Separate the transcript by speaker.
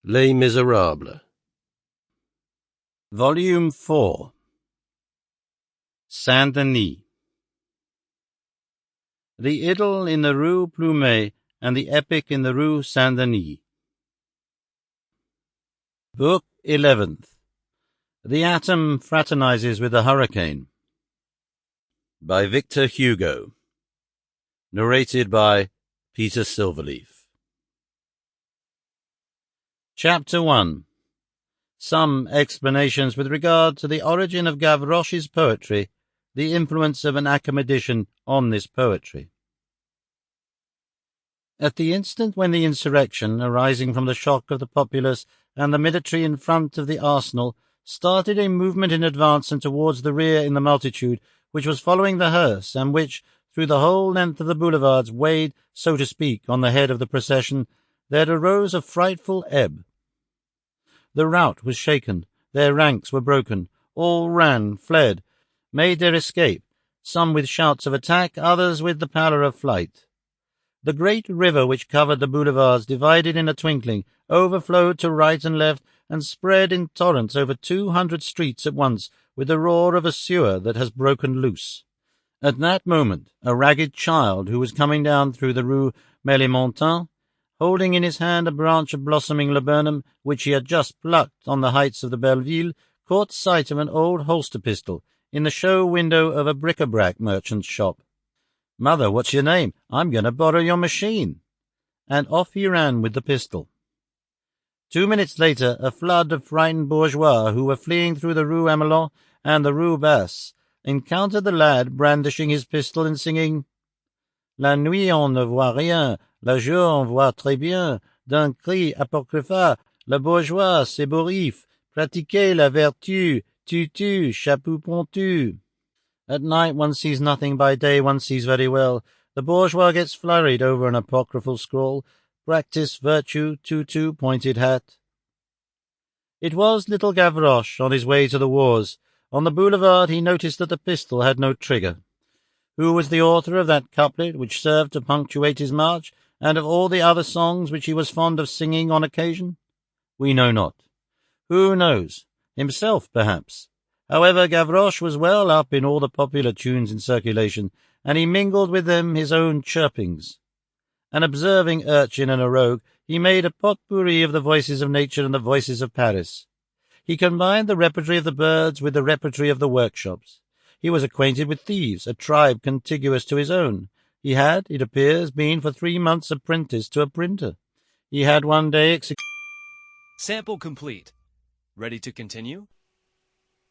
Speaker 1: Les Misérables.
Speaker 2: Volume 4. Saint-Denis. The Idyll in the Rue Plumet and the Epic in the Rue Saint-Denis. Book 11th. The Atom Fraternizes with the Hurricane. By Victor Hugo. Narrated by Peter Silverleaf. Chapter 1. Some explanations with regard to the origin of Gavroche's poetry, the influence of an academician on this poetry. At the instant when the insurrection, arising from the shock of the populace and the military in front of the arsenal, started a movement in advance and towards the rear in the multitude which was following the hearse, and which, through the whole length of the boulevards, weighed, so to speak, on the head of the procession, there arose a frightful ebb. The rout was shaken, their ranks were broken, all ran, fled, made their escape, some with shouts of attack, others with the pallor of flight. The great river which covered the boulevards divided in a twinkling, overflowed to right and left, and spread in torrents over 200 streets at once, with the roar of a sewer that has broken loose. At that moment a ragged child, who was coming down through the Rue Mélismontant, holding in his hand a branch of blossoming laburnum, which he had just plucked on the heights of the Belleville, caught sight of an old holster pistol in the show window of a bric-a-brac merchant's shop. "Mother, what's your name? I'm going to borrow your machine." And off he ran with the pistol. 2 minutes later, a flood of frightened bourgeois who were fleeing through the Rue Amelot and the Rue Basse encountered the lad brandishing his pistol and singing, "La nuit on ne voit rien, la jour on voit très bien, d'un cri apocrypha, la bourgeois s'ébouriffe, pratiquez la vertu, tu, chapeau pontu." At night one sees nothing, by day one sees very well. The bourgeois gets flurried over an apocryphal scrawl, practice virtue, tutu, pointed hat. It was little Gavroche on his way to the wars. On the boulevard he noticed that the pistol had no trigger. Who was the author of that couplet which served to punctuate his march, and of all the other songs which he was fond of singing on occasion? We know not. Who knows? Himself, perhaps. However, Gavroche was well up in all the popular tunes in circulation, and he mingled with them his own chirpings. An observing urchin and a rogue, he made a potpourri of the voices of nature and the voices of Paris. He combined the repertory of the birds with the repertory of the workshops. He was acquainted with thieves, a tribe contiguous to his own. He had, it appears, been for 3 months apprenticed to a printer. He had one day
Speaker 3: Sample complete. Ready to continue?